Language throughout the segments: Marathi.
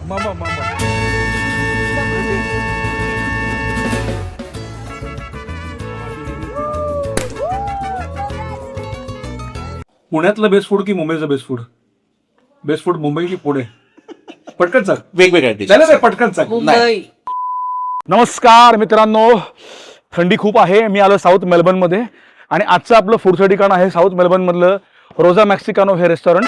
मामा मामा पुण्यातलं बेस्ट फूड की मुंबईचं best food? Best food Mumbai की पुणे? पटकन सांग. वेगवेगळ्या पटकन सांग. मुंबई. नमस्कार मित्रांनो, थंडी खूप आहे. मी आलो साऊथ मेलबर्न मध्ये आणि आजचं आपलं फूडचं ठिकाण आहे साऊथ मेलबर्न मधलं रोजा मेक्सिकानो हे restaurant.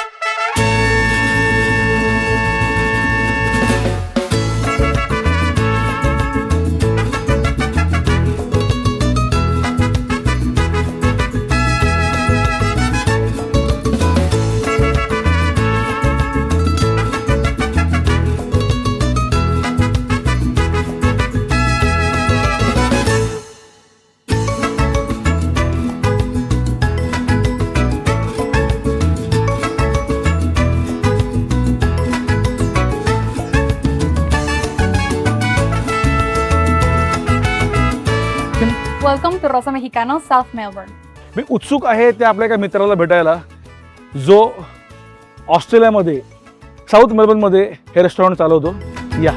Welcome to Rosa Mexicano South Melbourne. मी उत्सुक आहे त्या आपल्या एका मित्राला भेटायला जो ऑस्ट्रेलियामध्ये साऊथ मेलबर्नमध्ये हे रेस्टॉरंट चालवतो. या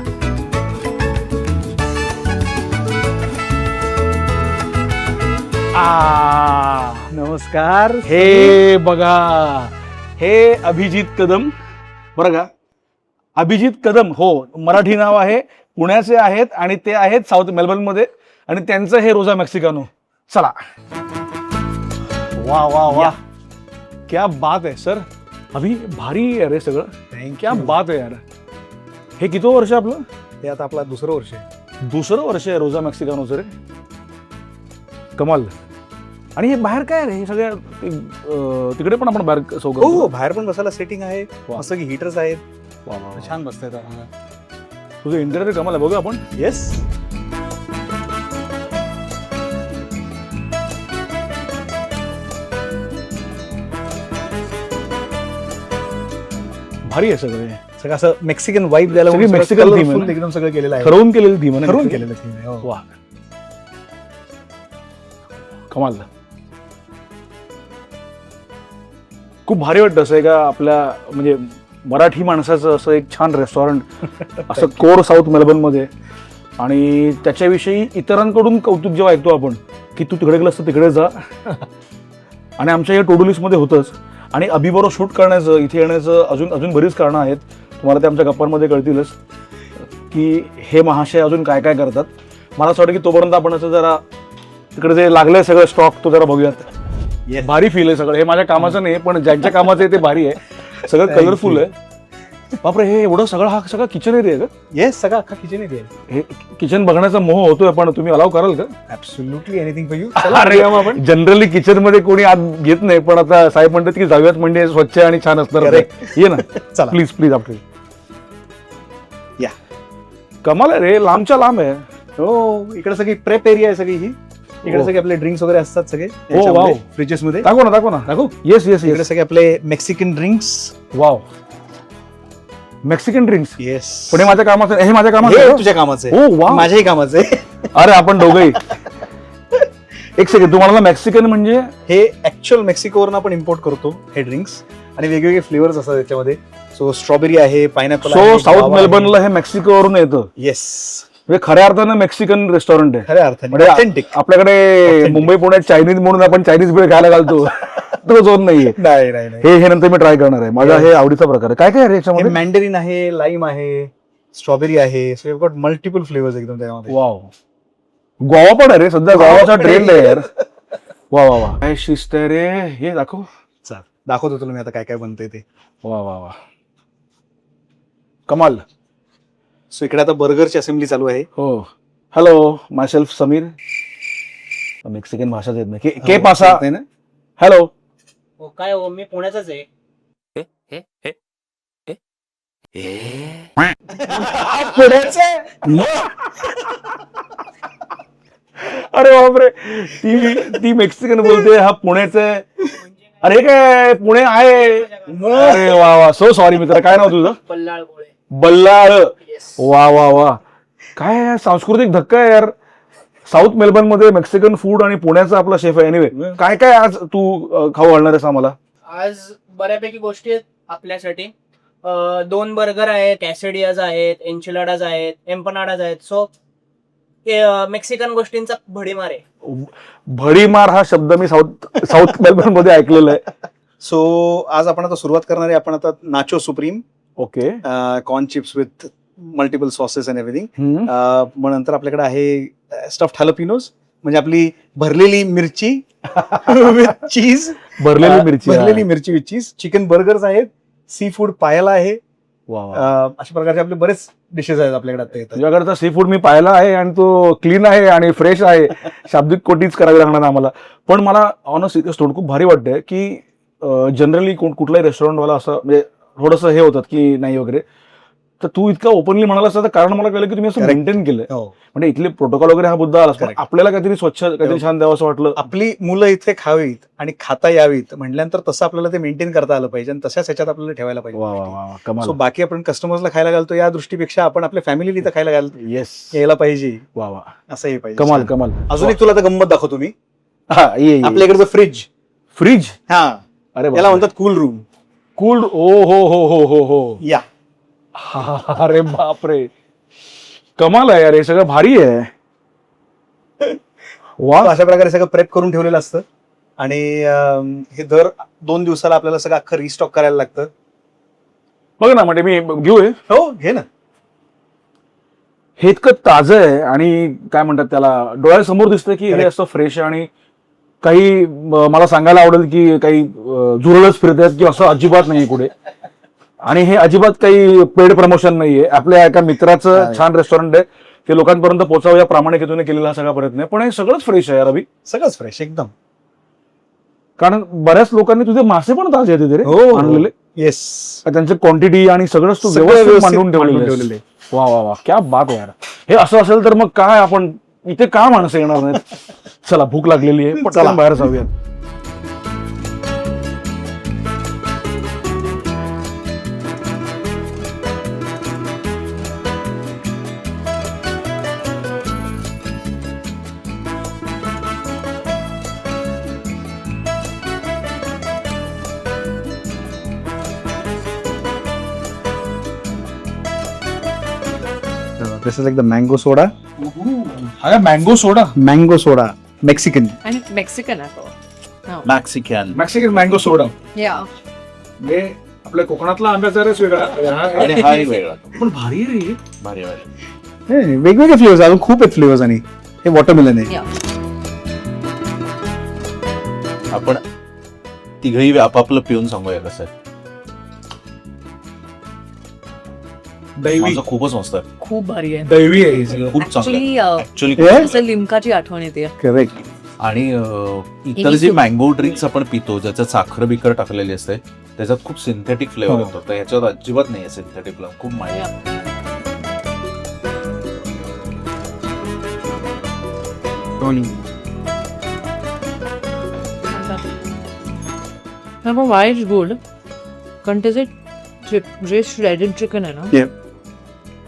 नमस्कार. हे बघा, हे अभिजित कदम बरं का. अभिजित कदम, हो, मराठी नाव आहे, पुण्याचे आहेत आणि ते आहेत साऊथ मेलबर्नमध्ये आणि त्यांचं हे रोजा मेक्सिकानो. चला. वा वा वा, क्या बात आहे सर. अभि भारी आहे रे सगळं. क्या बात आहे यार. हे किती वर्ष आपलं? हे आता आपला दुसरं वर्ष आहे. दुसरं वर्ष आहे रोजा मेक्सिकानोचं रे. कमाल. आणि हे बाहेर काय रे, हे सगळ्या तिकडे पण आपण बाहेर हो, बाहेर पण बसायला सेटिंग आहे, वा. मस्त की हीटर्स आहेत. वा वा वा. छान बसतायत. तुझं इंटेरियर कमाल आहे. बघू आपण. येस. भारी आहे सगळं. सगळं असं मेक्सिकन वाईब द्यायला सगळी म्हणून मेक्सिकन सगळं theme आहे colourful ना? एकदम सगळं केलेलं आहे. ठरवून केलेली थीम आहे ना? ठरवून केलेलं theme आहे. हो. वा, कमाल. खूप भारी वाटतं असं एका आपल्या म्हणजे मराठी माणसाचं असं एक छान रेस्टॉरंट असं कोर साऊथ मेलबर्न मध्ये. आणि त्याच्याविषयी इतरांकडून कौतुक जेव्हा ऐकतो आपण की तू तिकडे गेलास तर तिकडे जा, आणि आमच्या या टू डू लिस्ट मध्ये होतंच. आणि अभिबरोबर शूट करण्याचं, इथे येण्याचं अजून अजून बरीच कारणं आहेत. तुम्हाला ते आमच्या गप्पांमध्ये कळतीलच की हे महाशय अजून काय काय करतात. मला असं वाटतं की तोपर्यंत आपण असं जरा तिकडे जे लागलंय सगळं स्टॉक तो जरा बघूयात. भारी फील आहे सगळं. हे माझ्या कामाचं नाही, पण ज्यांच्या कामाचं आहे ते भारी आहे. सगळं कलरफुल आहे. बापरे, हे एवढं सगळं, हा सगळं किचन एरिया आहे का? येस, सगळं अख्खा किचन एरिया आहे. हे किचन बघण्याचा मोह होतोय, पण तुम्ही अलाव कराल का? Absolutely anything for you. अरे आपण जनरली किचन मध्ये कोणी आत घेत नाही, पण आता साहेब म्हणतात की जाऊयात म्हणजे स्वच्छ आणि छान असणार. ये ना चला. Please please. आपली या. कमाल आहे रे, लांबच्या लांब आहे. हो, इकडे सगळी प्रेप एरिया आहे सगळी ही. इकडे हो. सगळे आपले ड्रिंक्स वगैरे असतात सगळे वाव. फ्रिजेस मध्ये. दाखव ना, दाखव ना. दाखवू? येस येस इकडे येस. सगळे आपले Mexican drinks. Wow, Mexican drinks. Yes. पण हे माझ्या कामाचं, हे माझ्या हे कामाचं. तुझ्या कामाचं हो, आहे. वाव. माझ्याही कामाचं आहे. अरे आपण दोघंही. एक सेकंड, तुम्हाला मेक्सिकन म्हणजे? हे ऍक्च्युअल मेक्सिकोवरून आपण इम्पोर्ट करतो हे ड्रिंक्स, आणि वेगवेगळे फ्लेवर्स असतात त्याच्यामध्ये. सो स्ट्रॉबेरी आहे, पायनॅपल सो साऊथ मेलबर्नला हे मेक्सिकोवरून येतं. येस, म्हणजे खऱ्या अर्थानं मेक्सिकन रेस्टॉरंट आहे. खऱ्या अर्थाने म्हणजे ऑथेंटिक. आपल्याकडे मुंबई पुण्यात चायनीज म्हणून आपण चायनीज भेळ खायला घालतो, तो झोन नाहीये. नाही नाही नाही. हे नंतर मी ट्राय करणार आहे. माझा हे आवडीचा प्रकार आहे. काय काय आहे रे याच्यामध्ये? मँडरीन आहे, लाईम आहे, स्ट्रॉबेरी आहे. So you got multiple flavours एकदम त्यामध्ये. वाव. गोवा पण आहे रे सध्या, गोवाचा ट्रेंड आहे यार. वा वा वा, काय शिस्त आहे रे. हे दाखव. चल दाखवतो तुला मी आता काय काय बनतंय ते. वा वा वा, कमाल. सो इकडे आता बर्गरची असेंब्ली चालू आहे. हो. हॅलो, माय सेल्फ समीर. मेक्सिकन भाषाच येत नाही. के पासा. ना. हॅलो. काय हो, मी पुण्याचाच आहे. अरे बापरे, ती मेक्सिकन बोलते, हा पुण्याचा आहे. अरे काय पुणे आहे. अरे वा वा, सो सॉरी मित्र. काय नाव तुझं? बल्लाळ गोळे. बल्लाळ. वा वा वा, काय सांस्कृतिक धक्का आहे यार. साऊथ मेलबर्न मध्ये मेक्सिकन फूड आणि पुण्याचा आपला शेफ आहे. एनिवे, काय काय आज तू खाऊ घालणार आहेस आम्हाला? आज बऱ्यापैकी गोष्टी आहेत आपल्यासाठी. 2 बर्गर आहेत, कॅसेडियाज आहेत, एन्चिलाडाज आहेत, एम्पनाडाज आहेत. सो मेक्सिकन गोष्टींचा भडीमार आहे. भडीमार हा शब्द मी साऊथ मेलबर्न मध्ये ऐकलेला आहे. सो आज आपण आता सुरुवात करणार आहे. आपण आता nacho supreme okay. Corn chips with multiple sauces and everything. मग नंतर आपल्याकडे आहे स्टफ्ड हॅलोपिनोज, म्हणजे आपली भरलेली मिरची विथ चीज. भरलेली मिरची विथ चीज. चिकन बर्गर्स आहेत, सी फूड पायाला आहे. अशा प्रकारचे आपले बरेच डिशेस आहेत आपल्याकडे आता येतात. तुझ्याकडचा सी फूड मी पाहिला आहे आणि तो क्लीन आहे आणि फ्रेश आहे. शाब्दिक कोटीच करावी लागणार आम्हाला. पण मला ऑनेस्टली खूप भारी वाटतंय की जनरली कुठलाही रेस्टॉरंटवाला असं म्हणजे थोडंसं हे होतात की नाही वगैरे, तर तू इतका ओपनली म्हणालास तर कारण मला कळलं की तुम्ही असं मेंटेन केलंय. म्हणजे इथले प्रोटोकॉल वगैरे हा मुद्दा आला, पण आपल्याला काहीतरी स्वच्छ काहीतरी छान द्यावं असं वाटलं. आपली मुलं इथे खावीत आणि खाता यावीत म्हटल्यानंतर तसं आपल्याला ते मेंटेन करता आलं पाहिजे आणि तशाच ह्याच्यात आपल्याला ठेवायला पाहिजे. वा वा वा, कमाल. सो बाकी आपण कस्टमर्सला खायला घालतो या दृष्टीपेक्षा आपण आपल्या फॅमिलीला इथं खायला येस, यायला पाहिजे. वा वा, असं हे पाहिजे. कमाल कमाल. अजून एक तुला आता गंमत दाखवतो मी. हा, ये आपल्या इकडचं फ्रीज. हा, अरे याला म्हणतात कूल रूम. कूल्ड. ओ हो हो हो हो हो. या, अरे बापरे, कमाल आहे यार, हे सगळं भारी आहे. वा. अशा प्रकारे सगळं प्रेप करून ठेवलेलं असतं आणि हे दर 2 दिवसाला आपल्याला सगळं अख्खं रिस्टॉक करायला लागतं. बघ ना, म्हणजे मी घेऊ हे. हो, घे ना. हे इतकं ताजं आहे आणि काय म्हणतात त्याला, डोळ्यासमोर दिसतं की हे असं फ्रेश आहे. आणि काही मला सांगायला आवडेल की काही झुरळच फिरत आहेत की असं अजिबात नाहीये कुठे. आणि हे अजिबात काही पेड प्रमोशन नाहीये. आपल्या एका मित्राचं छान रेस्टॉरंट आहे, ते लोकांपर्यंत पोहोचावं या प्रामाणिकतेने केलेला हा सगळा प्रयत्न आहे. पण हे सगळंच फ्रेश आहे यार अभि. सगळंच फ्रेश एकदम. कारण बऱ्याच लोकांनी तुझे मासे पण ताजे आहेत रे आणलेले. येस, त्यांची क्वांटिटी आणि सगळंच तू व्यवस्थित मांडून ठेवलेले. वा वा वा, क्या बात आहे यार. हे असं असेल तर मग काय आपण इथे का माणसं येणार नाहीत. चला, भूक लागलेली आहे, पटकन बाहेर जाऊयात. दिस इज लाईक द मँगो सोडा. हा mango soda Mexican. And Mexican apple. Mexican Mexican mango soda. Yeah. हे आपल्या कोकणातला आंब्याचा रस वेगळा आणि हा एक वेगळा पण भारी आहे रे. भारी भारी. वेगवेगळे फ्लेवर्स, अजून खूप आहेत फ्लेवर्स. आणि हे वॉटरमेलन आहे. Yeah. आपण तिघही आपापलं पिऊन सांगूया कसं आहे. दैवी माझं खूपच मस्त आहे, खूप भारी आहे. दैवी आहे हे सगळं. खूप चांगलं ऍक्च्युली ऍक्च्युअली. असं लिमकाची आठवण येते. करेक्ट. आणि इतर जे मँगो ड्रिंक्स आपण पितो ज्याच्यात साखर बिकर टाकलेली असते त्याच्यात खूप सिंथेटिक फ्लेवर हो. येतो, तर याच्यात अजिबात नाही सिंथेटिक फ्लेवर. खूप माहिती. वाय इज गुड कारण त्याचे जे श्रेडेड चिकन आहे ना Yeah.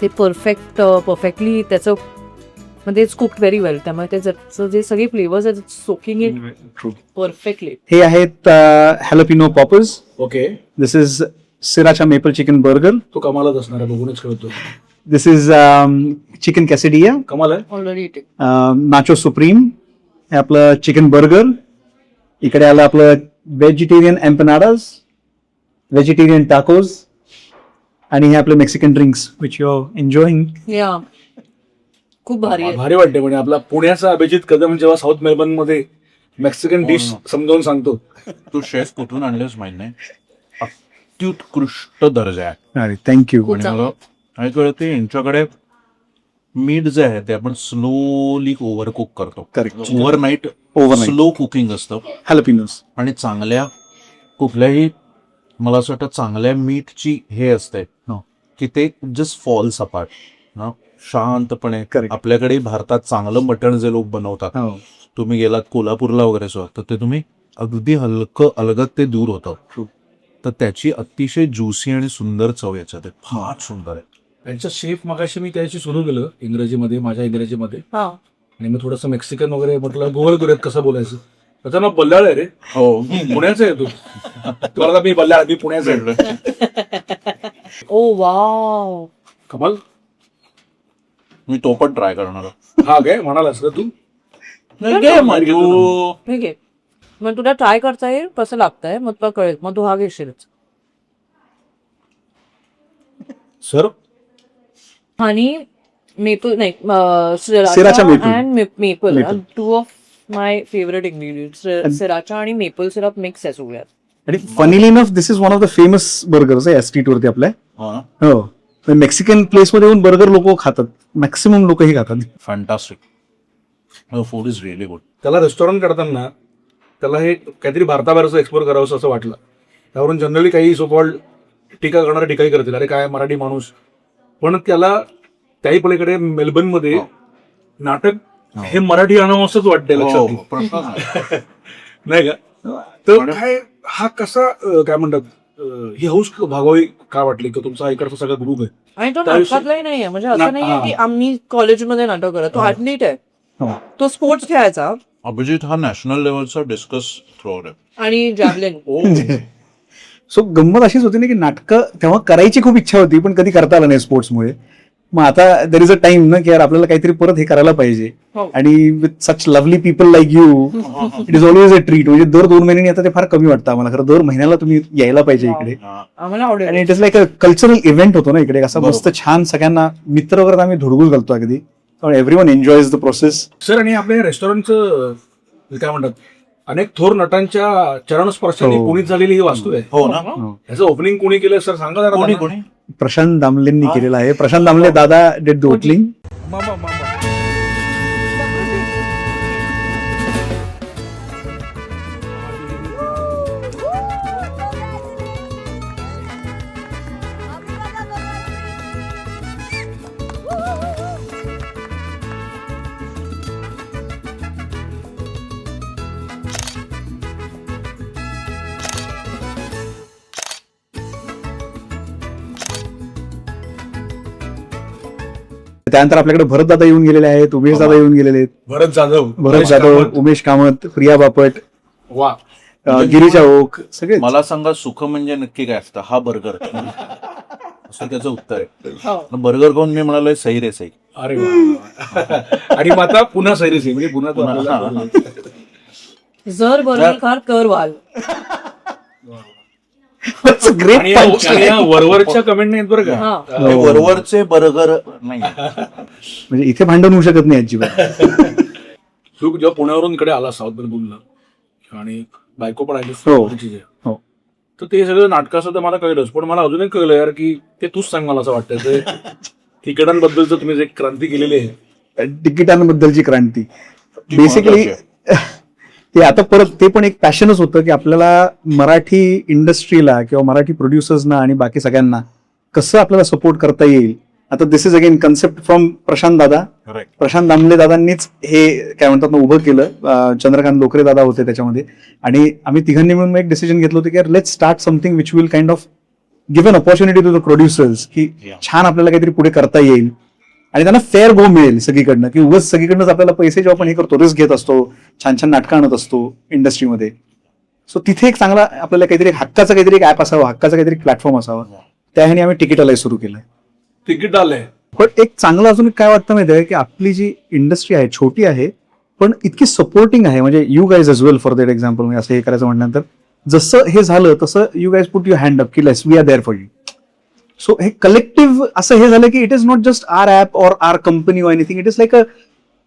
ते परफेक्टली त्याचं म्हणजे इट्स कुक्ड व्हेरी वेल. त्यामुळे त्याचं जे सगळे फ्लेवर्स आहेत सोकिंग इट परफेक्टली. हे आहेत jalapeno poppers. Okay, this is sriracha maple chicken burger. तो कमालच असणार आहे, बघूनच कळतो. This is chicken quesadilla. कमाल आहे. Already it nacho supreme. हे आपलं चिकन बर्गर. इकडे आलं आपलं व्हेजिटेरियन एम्पनाडाज, व्हेजिटेरियन टाकोज आणि हे आपलं Mexican drinks which you are enjoying. या खूप भारी आहे. भारी वाटते. म्हणजे आपला पुण्याचा अभिजित कदम जेव्हा साऊथ मेलबर्न मध्ये मेक्सिकन डिश समजावून सांगतो. तू शेफ कुठून आणलेस माहिती नाही, अत्युत्कृष्ट दर्जा आहे. अरे थँक्यू. खूप आणि चांगलं. मला काय कळते यांच्याकडे मीठ जे आहे ते आपण स्लोली ओव्हर कुक करतो. करेक्ट. ओव्हरनाईट स्लो कुकिंग असतं. हॅलोपिनोज. आणि चांगल्या कुठल्याही मला असं वाटतं चांगल्या मीठची हे असते की ते जस्ट फॉल्स अपार्ट ना शांतपणे. Correct. आपल्याकडे भारतात चांगलं मटण जे लोक बनवतात, हो. तुम्ही गेलात कोल्हापूरला वगैरे सो तर ते तुम्ही अगदी हलकं अलगद ते दूर होतं. True. तर त्याची अतिशय ज्युसी आणि सुंदर चव याच्यात आहे. फार सुंदर आहे. त्यांच्या शेफ मगाशी मी त्याची सुरू केलं इंग्रजीमध्ये, माझ्या इंग्रजीमध्ये. हा आणि मग थोडंसं मेक्सिकन वगैरे म्हटलं, गोल करूयात कसं बोलायचं. त्याचं नाव बल्लाळ आहे रे. हो पुण्याचं आहे तू. तुला मी बल्लाळ, मी पुण्याचं आहे. ओ वाव. कमाल. मी तो पण ट्राय करणार आहे. हा काय म्हणालास का तू? नाही, घे मग तू. ठीक आहे, मग तुला ट्राय करता येईल कसं लागतंय, मग तुला कळेल, मग तू हा घेशीलच. सर आणि मेपल नाही, Sriracha sriracha maple. And maple, Maple. 2 of my favourite ingredients. Sriracha आणि मेपल सिरप मिक्स आहे सगळ्यात. आणि funnily enough this is one of the famous burgers आहे स्ट्रीट वरती आपल्या. हा, हो, मेक्सिकन प्लेस मध्ये येऊन बर्गर लोक खातात, मॅक्सिमम लोक ही खातात. Fantastic. Food is really good. त्याला रेस्टॉरंट करताना त्याला हे काहीतरी भारताबाहेरचं एक्सप्लोर करावं असं वाटलं. त्यावरून जनरली काही सोकॉल्ड टीका करणारे टीकाही करतील, अरे काय मराठी माणूस. पण त्याला त्याही पलीकडे मेलबर्नमध्ये नाटक हे मराठी आणावं असंच वाटतंय लक्षात घे. प्रश्न नाही का? तर काय हा कसा काय म्हणतात ही हौस भागावी काय वाटली की तुमचा इकडचा सगळा ग्रुप आहे. आणि तो त्या दिवशी- नाटकातलाही नाहीये, म्हणजे ना- असं नाहीये की आम्ही कॉलेजमध्ये नाटक करत. तो ॲथलीट आहे, हो. तो स्पोर्ट्स खेळायचा अभिजित हा नॅशनल लेवलचा डिस्कस थ्रोअर आहे. आणि जॅव्हलिन. सो गंमत अशीच होती ना की नाटकं तेव्हा करायची खूप इच्छा होती, पण कधी करता आलं नाही स्पोर्ट्समुळे. मग आता देर इज अ टाइम ना की यार आपल्याला काहीतरी परत हे करायला पाहिजे. हो. आणि with such lovely people like you it is always a treat. म्हणजे दर 2 महिन्यांनी आता ते फार कमी वाटतं आम्हाला, खरं दर महिन्याला तुम्ही यायला पाहिजे इकडे. आम्हाला आवडेल. आणि it is like a cultural event होतो ना इकडे, असा बरोबर. मस्त छान सगळ्यांना मित्र वगैरे आम्ही धुडगूस घालतो अगदी. Every one enjoys the process. Sir आणि आपल्या रेस्टॉरंटचं काय म्हणतात अनेक थोर नटांच्या चरणस्पर्शाने हो. पुनीत झालेली ही वास्तू आहे. हो ना. ह्याचं ओपनिंग कोणी केलं सर सांगा जरा. कोणी त्यांना. कोणी प्रशांत दामलेंनी केलेला आहे. प्रशांत दामले दादा डेड द ओपनिंग. त्यानंतर आपल्याकडे भरत दादा येऊन गेलेले आहेत, उमेश दादा येऊन गेलेले आहेत. भरत जाधव, भरत महेश जाधव, कामत. उमेश कामत, प्रिया बापट, वा. गिरीजा ओक, सगळे. मला सांगा सुख म्हणजे नक्की काय असतं. हा बर्गर असं त्याचं उत्तर आहे. हो. बर्गर खाऊन मी म्हणालोय सही रे सही. अरे वा. आणि मग आता पुन्हा सैरीस आहे, म्हणजे पुन्हा तो आपल्याला- जर बरोबर खार कर वाल. ग्रेट. आणि या वरवरच्या कमेंट नाहीत बरं का. हा. हे वरवरचे बर्गर नाही. म्हणजे इथे भांडण होऊ शकत नाही अजिबात. तू जेव्हा पुण्यावरून इकडे आला साऊथ बोलला आणि बायको पण आली हो. तुझी. हो. तर ते सगळं नाटकाचं तर मला कळलंच, पण मला अजूनही कळलं यार की ते तूच सांग मला असं वाटतं ते तिकिटांबद्दलचं तुम्ही जे क्रांती केलेली आहे. तिकिटांबद्दलची क्रांती बेसिकली ते आता परत ते पण एक पॅशनच होतं की आपल्याला मराठी इंडस्ट्रीला किंवा मराठी प्रोड्युसर्सना आणि बाकी सगळ्यांना कसं आपल्याला सपोर्ट करता येईल. आता this is again concept from Prashant दादा. प्रशांत दामले दादांनीच हे काय म्हणतात ना उभं केलं. चंद्रकांत लोकरे दादा होते त्याच्यामध्ये, आणि आम्ही तिघांनी मिळून एक डिसिजन घेतलं होतं की यार let's start something which will kind of give an opportunity to the producers की छान आपल्याला काहीतरी पुढे करता येईल आणि त्यांना फेअर गो मिळेल सगळीकडनं, की उगाच सगळीकडनंच आपल्याला पैसे जेव्हा आपण हे करतो रिस्क घेत असतो, छान छान नाटकं आणत असतो इंडस्ट्रीमध्ये. सो तिथे एक चांगला आपल्याला काहीतरी हक्काचं काहीतरी एक ऍप असावं, हक्काचं काहीतरी प्लॅटफॉर्म असावा. त्या ह्याने आम्ही तिकीटाला सुरू केलंय. तिकीट आलंय. पण एक चांगलं अजून काय वाटतं माहिती आहे की आपली जी इंडस्ट्री आहे छोटी आहे पण इतकी सपोर्टिंग आहे. म्हणजे you guys as well for that example. म्हणजे असं हे करायचं म्हटल्यानंतर जसं हे झालं तसं you guys put you hand up की let's we are there for you. So हे कलेक्टिव्ह असं हे झालं की it is not just our app or our company or anything. It is like a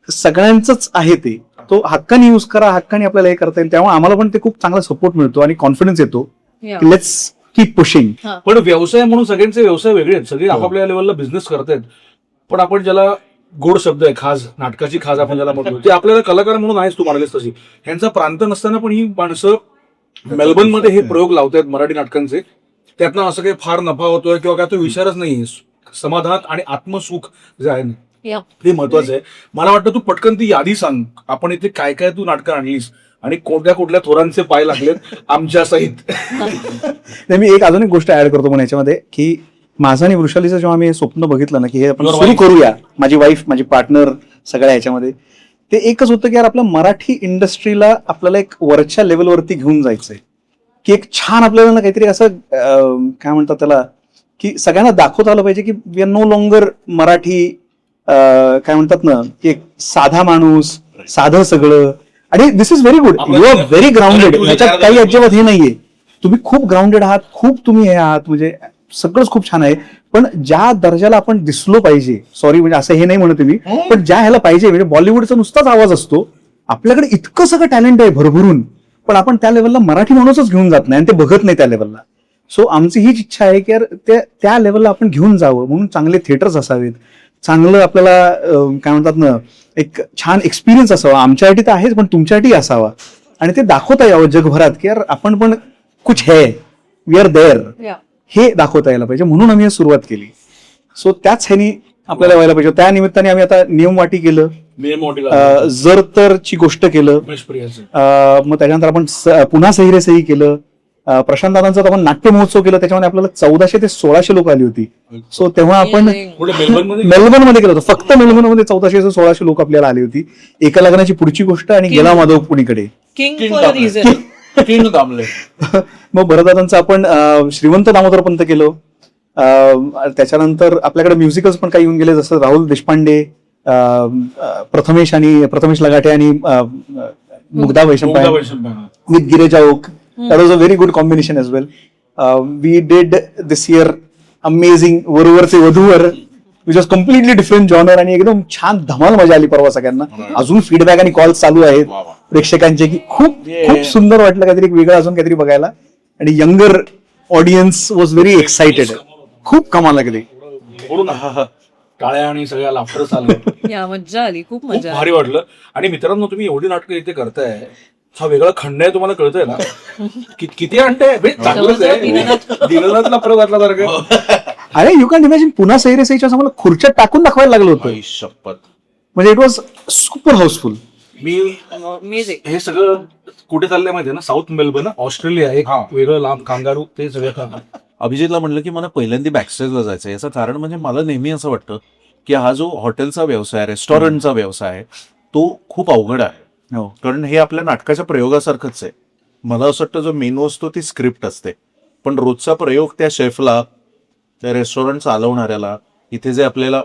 सगळ्यांचंच आहे ते. तो हक्काने यूज करा, हक्काने आपल्याला हे करता येईल. त्यामुळे आम्हाला पण ते खूप चांगला सपोर्ट मिळतो आणि कॉन्फिडन्स येतो की लेट्स कीप पुशिंग. पण व्यवसाय म्हणून सगळ्यांचे व्यवसाय वेगळे आहेत, सगळे आपापल्या लेवलला बिझनेस करतायत. पण आपण ज्याला गोड शब्द आहे खाज, नाटकाची खाज आपण ज्याला म्हणतो, ते आपल्याला कलाकार म्हणून आहेच, तू म्हणालीस तशी. ह्यांचा प्रांत नसताना पण ही माणसं मेलबर्नमध्ये हे प्रयोग लावतायत मराठी नाटकांचे. त्यातनं असं काही फार नफा होतोय किंवा काय तो विचारच नाही. समाधान आणि आत्मसुख जे आहे ना ते महत्वाचं आहे. मला वाटतं तू पटकन ती यादी सांग, आपण इथे काय काय तू नाटकं आणलीस आणि कोणत्या कुठल्या थोरांचे पाय लागलेत आमच्या सहित. मी एक अजून एक गोष्ट ऍड करतो पण याच्यामध्ये की माझं आणि वृषालीचं जेव्हा आम्ही स्वप्न बघितलं ना की हे आपण सुरू करूया, माझी वाईफ, माझी पार्टनर, सगळ्या ह्याच्यामध्ये ते एकच होतं की यार आपल्या मराठी इंडस्ट्रीला आपल्याला एक वरच्या लेवलवरती घेऊन जायचंय की एक छान आपल्याला ना काहीतरी असं काय म्हणतात त्याला की सगळ्यांना दाखवता आलं पाहिजे की we are no longer Marathi काय म्हणतात ना की एक साधा माणूस, साधं सगळं. आणि this is very good, you are very grounded. याच्यात काही अजिबात हे नाहीये. तुम्ही खूप ग्राउंडेड आहात, खूप तुम्ही हे आहात, म्हणजे सगळंच खूप छान आहे. पण ज्या दर्जाला आपण दिसलो पाहिजे, सॉरी म्हणजे असं हे नाही म्हणत मी, पण ज्या ह्याला पाहिजे, म्हणजे बॉलिवूडचा नुसताच आवाज असतो, आपल्याकडे इतकं सगळं टॅलेंट आहे भरभरून, पण आपण त्या लेवलला मराठी माणूसच घेऊन जात नाही आणि ते बघत नाही त्या लेवलला. सो आमची हीच इच्छा आहे की यार त्या लेवलला आपण घेऊन जावं, म्हणून चांगले थिएटर्स असावेत, चांगलं आपल्याला काय म्हणतात ना एक छान एक्सपिरियन्स असावा. आमच्यासाठी तर आहेच, पण तुमच्यासाठी असावा आणि ते दाखवता यावं जगभरात की यार आपण पण कुछ है, वी आर देअर, हे दाखवता यायला पाहिजे. म्हणून आम्ही सुरुवात केली. सो त्याच ह्यानी आपल्याला व्हायला पाहिजे. त्या निमित्ताने आम्ही आता नियमवाटी केलं, जर तरची गोष्ट केलं, मग त्याच्यानंतर आपण पुन्हा सही रे सही केलं. प्रशांत दादांचा आपण नाट्य महोत्सव केला, त्याच्यामध्ये आपल्याला 1400 ते 1600 लोक आली होती. सो तेव्हा आपण मेलबर्नमध्ये केलं होतं. फक्त मेलबर्नमध्ये 1400 ते 1600 लोक आपल्याला आली होती. एका लग्नाची पुढची गोष्ट आणि गेला माधव पुणीकडे. मग भरतदादांचं आपण श्रीमंत दामोदर पंत केलं. त्याच्यानंतर आपल्याकडे म्युझिकल्स पण काही येऊन गेले, जसं राहुल देशपांडे, प्रथमेश लगाटे आणि Mugdha Vaishampayan with Girija Oak. That was a very good combination as well. We did this year amazing वरूवरचे वधूवर, which was completely different genre आणि एकदम छान धमाल मजा आली परवा सगळ्यांना. अजून फीडबॅक आणि कॉल चालू आहेत प्रेक्षकांचे की खूप खूप सुंदर वाटलं, काहीतरी वेगळं अजून काहीतरी बघायला. आणि younger audience was very excited. खूप कमाल लागली. टाळ्या आणि सगळ्या लाफ्टर चालू. मजा आली, खूप मजा भारी वाटलं. आणि मित्रांनो, तुम्ही एवढी नाटकं इथे करताय, हा वेगळा खंड आहे, तुम्हाला कळतंय ना? किती आणताय? चांगलंच आहे. दिनानाथला प्रयोग घातला सारखं. अरे यू कॅन इमॅजिन, पुन्हा सही रे सहीच्या मला खुर्च्या टाकून दाखवायला लागलं होतं. शपथ. म्हणजे इट वॉज सुपर हाऊसफुल. मी हे सगळं कुठे चाललंय माहितीये ना? साऊथ मेलबर्न, ऑस्ट्रेलिया, एक वेगळं लांब कांगारू, ते सगळं. अभिजितला म्हणलं की मला पहिल्यांदा बॅकस्टेजला जायचं. याचं कारण म्हणजे मला नेहमी असं वाटतं की हा जो हॉटेलचा व्यवसाय, रेस्टॉरंटचा व्यवसाय आहे, तो खूप अवघड आहे. कारण हे आपल्या नाटकाच्या प्रयोगासारखंच आहे. मला असं वाटतं जो मेनू असतो ती स्क्रिप्ट असते, पण रोजचा प्रयोग त्या शेफला, त्या रेस्टॉरंट चालवणाऱ्याला, इथे जे आपल्याला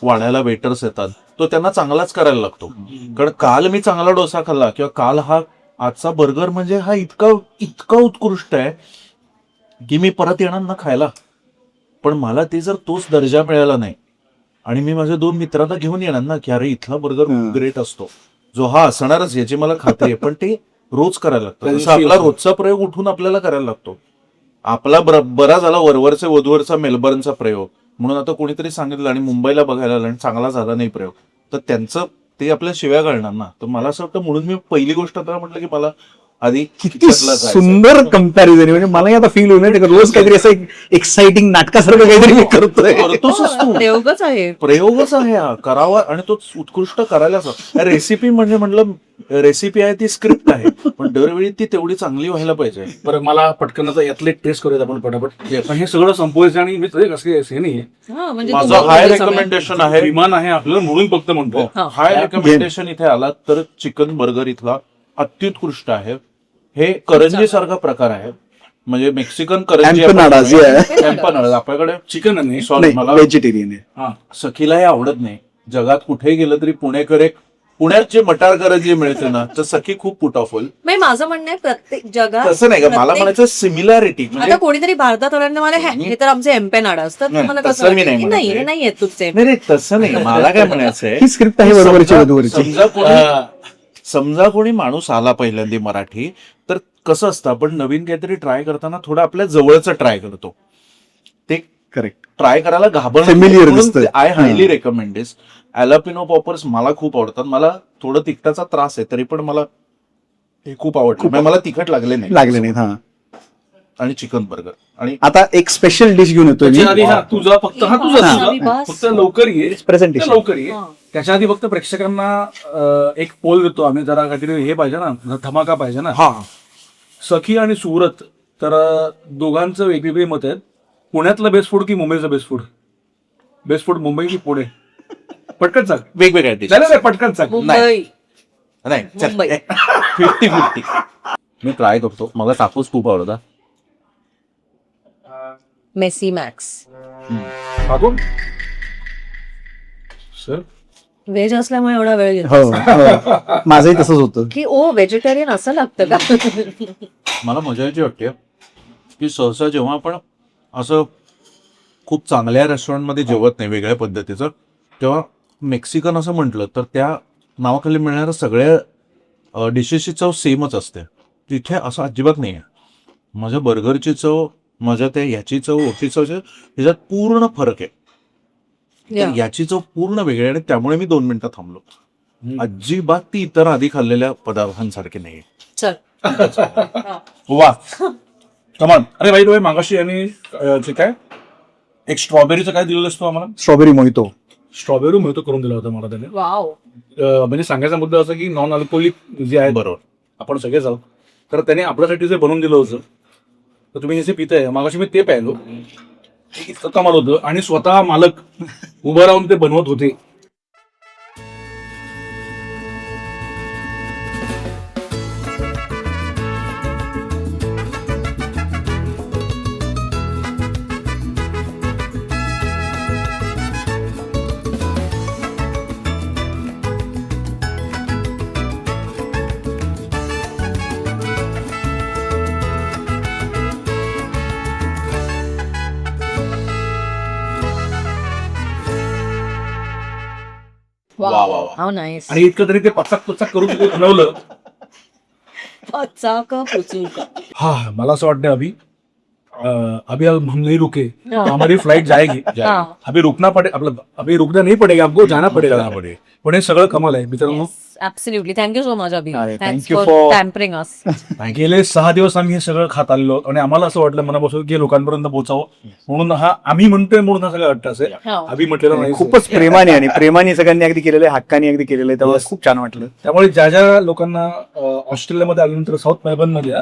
वाढायला वेटर्स येतात, तो त्यांना चांगलाच करायला लागतो. कारण काल मी चांगला डोसा खाल्ला किंवा काल आजचा बर्गर म्हणजे हा इतका उत्कृष्ट आहे की मी परत येणार ना खायला. पण मला ते जर तोच दर्जा मिळाला नाही आणि मी माझ्या 2 मित्रांना घेऊन येणार ना की अरे इथला बर्गर ग्रेट असतो, जो हा असणारच याची मला खात्री आहे, पण ते रोज करायला लागतं. जसं आपला रोजचा प्रयोग उठून आपल्याला करायला लागतो. आपला बरा झाला वरवरचे वधूवरचा मेलबर्नचा प्रयोग म्हणून आता कोणीतरी सांगितलं आणि मुंबईला बघायला आला आणि चांगला झाला नाही प्रयोग, तर त्यांचं ते आपल्या शिव्या घालणार ना. तर मला असं वाटतं म्हणून मी पहिली गोष्ट आता म्हटलं की मला आधी किती सुंदर कंपॅरिझन. म्हणजे मलाही आता फील होईल रोज काहीतरी असं एक्साइटिंग नाटकासारखं काहीतरी मी करतोय. प्रयोगच आहे हा करावा आणि तो उत्कृष्ट करायलाच. रेसिपी म्हणजे म्हटलं रेसिपी आहे ती स्क्रिप्ट आहे, पण दरवेळी ती तेवढी चांगली व्हायला पाहिजे. बरं, मला पटकन आता यातले टेस्ट करूयात आपण पटापट. पण हे सगळं संपवायचं आणि मी कसं हे नाहीये, माझं हाय रेकमेंडेशन आहे, विमान आहे आपल्याला म्हणून फक्त म्हणतो. हाय रेकमेंडेशन इथे आलात तर चिकन बर्गर इथला अत्युत्कृष्ट आहे. हे करंजी सारखा प्रकार आहे, म्हणजे मेक्सिकन करंजी आपल्याकडे चिकन नाही, सॉरी मला व्हेजिटेरियन आहे. सखीला हे आवडत नाही. जगात कुठे गेलं तरी पुण्यात जे मटार करंजी मिळते ना, तर सखी खूप पुट ऑफ होईल. माझं म्हणणं आहे प्रत्येक जगात तसं नाही का, मला म्हणायचं सिमिलॅरिटी. आता कोणीतरी भारतात आल्यानंतर मला हे तर आमचे एम्पेनाडा असतात, मला कसं नाही येत तुझे. नाही तसं नाही, मला काय म्हणायचंय, ही स्क्रिप्ट आहे बरोबरची वधूवरची. समजा कोणी माणूस आला पहिल्यांदा मराठी, तर कसं असतं आपण नवीन काहीतरी ट्राय करताना थोडं आपल्या जवळचं ट्राय करतो. ते करेक्ट ट्राय करायला घाबरणार. I highly recommend this. Jalapeno poppers मला खूप आवडतात. मला थोडं तिखटाचा त्रास आहे, तरी पण मला हे खूप आवडतं. मला तिखट लागले नाही. हा. आणि चिकन बर्गर. आणि आता एक स्पेशल डिश घेऊन येतोय तुझा फक्त लवकर ये, प्रेझेंटेशन लवकर ये. त्याच्या आधी फक्त प्रेक्षकांना एक पोल देतो आम्ही, जरा काहीतरी हे पाहिजे ना, धमाका पाहिजे ना. सखी आणि सुरत, तर दोघांचं वेगवेगळे मत आहेत. पुण्यातलं बेस्ट फूड की मुंबईचं best food? Best food Mumbai की पुणे? पटकन सांग. वेगवेगळ्या पटकन सांग. नाही 50-50. मी ट्राय करतो. मला कापूस खूप आवडता. मेसी मॅक्स. टाकून सर व्हेज असल्यामुळे एवढा वेळ घेतो हो हो. माझंही तसंच होतं. की ओ व्हेजिटेरियन असं लागतं का? मला मजा याची वाटते की सहसा जेव्हा आपण असं खूप चांगल्या रेस्टॉरंटमध्ये जेवत नाही वेगळ्या पद्धतीचं, तेव्हा मेक्सिकन असं म्हटलं तर त्या नावाखाली मिळणाऱ्या सगळ्या डिशेसची चव सेमच असते. तिथे असं अजिबात नाही आहे. माझ्या बर्गरची चव, माझ्या त्या ह्याची चव, ओटी चव, ह्याच्यात पूर्ण फरक आहे. तर याची चव पूर्ण वेगळी आहे आणि त्यामुळे मी 2 मिनिटं थांबलो. अजिबात ती इतर आधी खाल्लेल्या पदार्थांसारखी नाही. चल. वा कमान. अरे भाई, मागाशी आणि जे काय एक स्ट्रॉबेरीचं काय दिलेलं असतो आम्हाला, स्ट्रॉबेरी मोहितो. स्ट्रॉबेरी मिळतो करून दिला होता मला त्याने. वाव. म्हणजे सांगायचा मुद्दा असा की नॉन अल्कोहोलिक जे आहे, बरोबर. आपण सगळेच आहोत, तर त्याने आपल्यासाठी जे बनवून दिलं होतं, तर तुम्ही जे पिताय मागाशी मी ते प्यायलो. इतकं कमाल होतं आणि स्वतः मालक उभं राहून ते बनवत होते. How nice. आणि इतकं तरी ते पचाक करून ते बनवलं. हा, मला असं वाटतं अभी अब हम नहीं रुके, हमारी फ्लाइट जाएगी. अभी रुकना नहीं पड़ेगा, आपको जाना पड़ेगा. पण हे सगळं कमाल आहे मित्रांनो. Absolutely. Thank you so much Abhi. अरे, thanks thank you for for- pampering us. गेले 6 दिवस आम्ही हे सगळं खात आलेलो आणि आम्हाला असं वाटलं मनापासून की लोकांपर्यंत पोहोचावं म्हणून. हा आम्ही म्हणतोय म्हणून हा सगळं वाटतं असेल. आम्ही म्हटलेलं नाही. खूपच प्रेमाने आणि प्रेमाने सगळ्यांनी अगदी केलेलं आहे, हक्काने अगदी केलेलं आहे. त्यामुळे Yes. खूप छान वाटलं. त्यामुळे ज्या ज्या लोकांना ऑस्ट्रेलियामध्ये आल्यानंतर साऊथ मेलबर्न मध्ये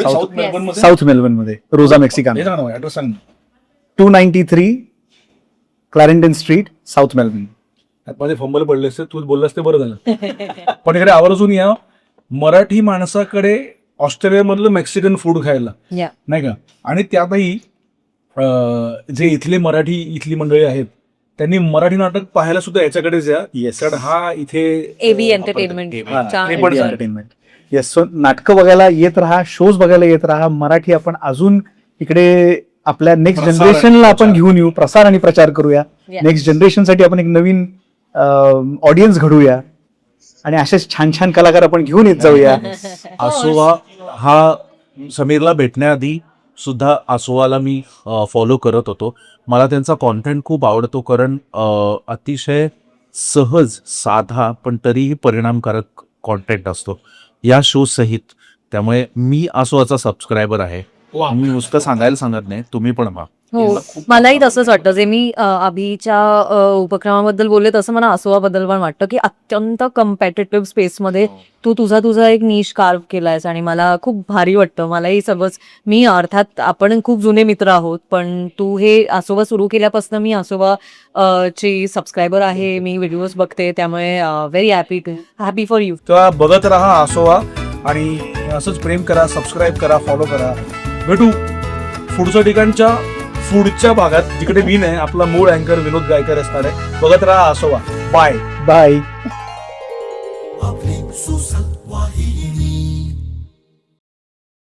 साऊथ मेलबर्न मध्ये साऊथ मेलबर्न मध्ये रोजा मेक्सिकान, हे सांगा ना, ऍड्रेस सांग ना. 293 क्लॅरेंटन स्ट्रीट, साऊथ मेलबर्न. माझे फंबल पडले असते, तू बोललास ते बरं झालं. पण इकडे आवर्जून या मराठी माणसाकडे ऑस्ट्रेलियामधलं मेक्सिकन फूड खायला, नाही का. आणि त्यातही जे इथली मंडळी आहेत त्यांनी मराठी नाटक पाहायला सुद्धा याच्याकडेच या. येस. कारण हा इथे AB entertainment. Entertainment. Yes. So नाटकं बघायला येत राहा, शोज बघायला येत राहा. मराठी आपण अजून इकडे आपल्या नेक्स्ट प्रसार जनरेशनला आणि आपण घेऊन येऊ, प्रसार आणि प्रचार करूया. Yes. नेक्स्ट जनरेशनसाठी आपण एक नवीन ऑडियन्स घडूया आणि असेच छान छान कलाकार आपण घेऊन येत जाऊया. आसोवा हा समीरला भेटण्याआधी सुद्धा आसोवाला मी फॉलो करत होतो. मला त्यांचा कॉन्टेंट खूप आवडतो, कारण अतिशय सहज, साधा पण तरीही परिणामकारक कॉन्टेंट असतो या शो सहित. त्यामुळे मी आसोवाचा सबस्क्रायबर आहे. मी नुसतं सांगायला सांगत नाही, तुम्ही पण व्हा. हो, मलाही तसंच वाटतं. जे मी अभिच्या उपक्रमाबद्दल बोलले तसं मला आसोवाबद्दल पण वाटतं की अत्यंत कम्पॅटेटिव्ह स्पेसमध्ये तू तुझा एक निश कार्व केलायस आणि मला खूप भारी वाटतं. मलाही सगळंच, मी अर्थात आपण खूप जुने मित्र आहोत, पण तू हे आसोवा सुरू केल्यापासून मी आसोवा ची सबस्क्रायबर आहे. मी व्हिडिओज बघते, त्यामुळे व्हेरी हॅपी फॉर यू. तेव्हा बघत राहा आसोवा आणि असंच प्रेम करा, सबस्क्राईब करा, फॉलो करा. भेटू पुढच्या भागात, जिकडे मी नाही, आपला मूळ अँकर विनोद गायकर असणार आहे. बघत राहा आसोवा. Bye bye.